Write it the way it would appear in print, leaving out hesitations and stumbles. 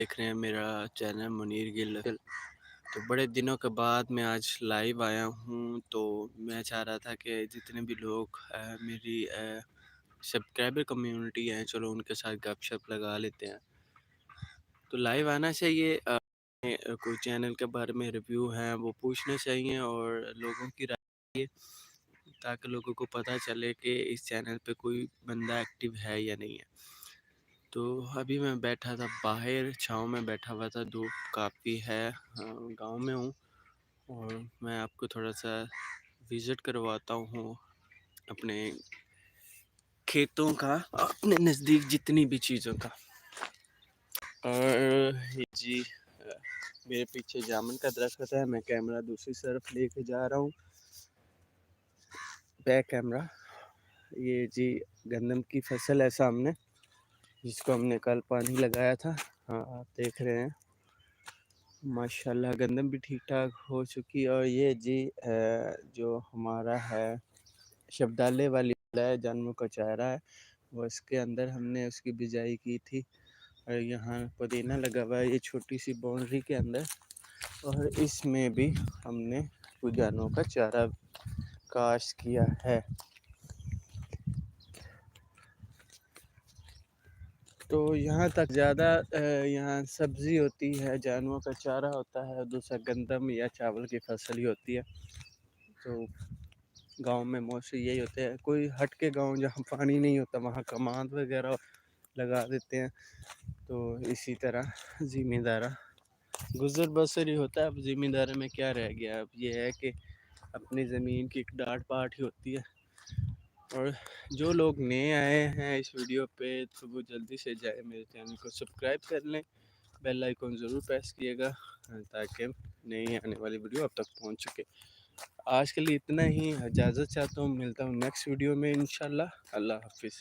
देख रहे हैं मेरा चैनल मुनीर गिल। तो बड़े दिनों के बाद मैं आज लाइव आया हूँ। तो मैं चाह रहा था कि जितने भी लोग मेरी सब्सक्राइबर कम्युनिटी हैं, चलो उनके साथ गपशप लगा लेते हैं। तो लाइव आना चाहिए। कोई चैनल के बारे में रिव्यू हैं वो पूछने चाहिए और लोगों की राय, ताकि लोगों को पता चले कि इस चैनल पे कोई बंदा एक्टिव है या नहीं है। तो अभी मैं बैठा था बाहर, छाँव में बैठा हुआ था, धूप काफ़ी है। गांव में हूँ और मैं आपको थोड़ा सा विज़िट करवाता हूँ अपने खेतों का, अपने नज़दीक जितनी भी चीज़ों का। और ये जी मेरे पीछे जामुन का दरख्त है। मैं कैमरा दूसरी तरफ लेके जा रहा हूँ, बैक कैमरा। ये जी गंदम की फसल है सामने, जिसको हमने कल पानी लगाया था। हाँ, आप देख रहे हैं माशाल्लाह गंदम भी ठीक ठाक हो चुकी है। और ये जी जो हमारा है शब्दाले वाली है, जानवरों का चारा है, वो इसके अंदर हमने उसकी बिजाई की थी। और यहाँ पुदीना लगा हुआ है ये छोटी सी बाउंड्री के अंदर, और इसमें भी हमने कुछ जानवरों का चारा काश्त किया है। तो यहाँ तक ज़्यादा यहाँ सब्ज़ी होती है, जानवरों का चारा होता है, दूसरा गंदम या चावल की फसल ही होती है। तो गांव में मोस्टली यही होते हैं। कोई हट के गांव जहाँ पानी नहीं होता वहाँ कमांद वगैरह लगा देते हैं। तो इसी तरह ज़िम्मेदारा गुजर बसर ही होता है। अब ज़िम्मेदारी में क्या रह गया, अब ये है कि अपनी ज़मीन की एक डांट पाट ही होती है। और जो लोग नए आए हैं इस वीडियो पे, तो वो जल्दी से जाए मेरे चैनल को सब्सक्राइब कर लें, बेल आइकन ज़रूर प्रेस किएगा, ताकि नई आने वाली वीडियो अब तक पहुंच सके। आज के लिए इतना ही, इजाज़त चाहता हूँ, मिलता हूँ नेक्स्ट वीडियो में इंशाल्लाह। अल्लाह हाफिज़।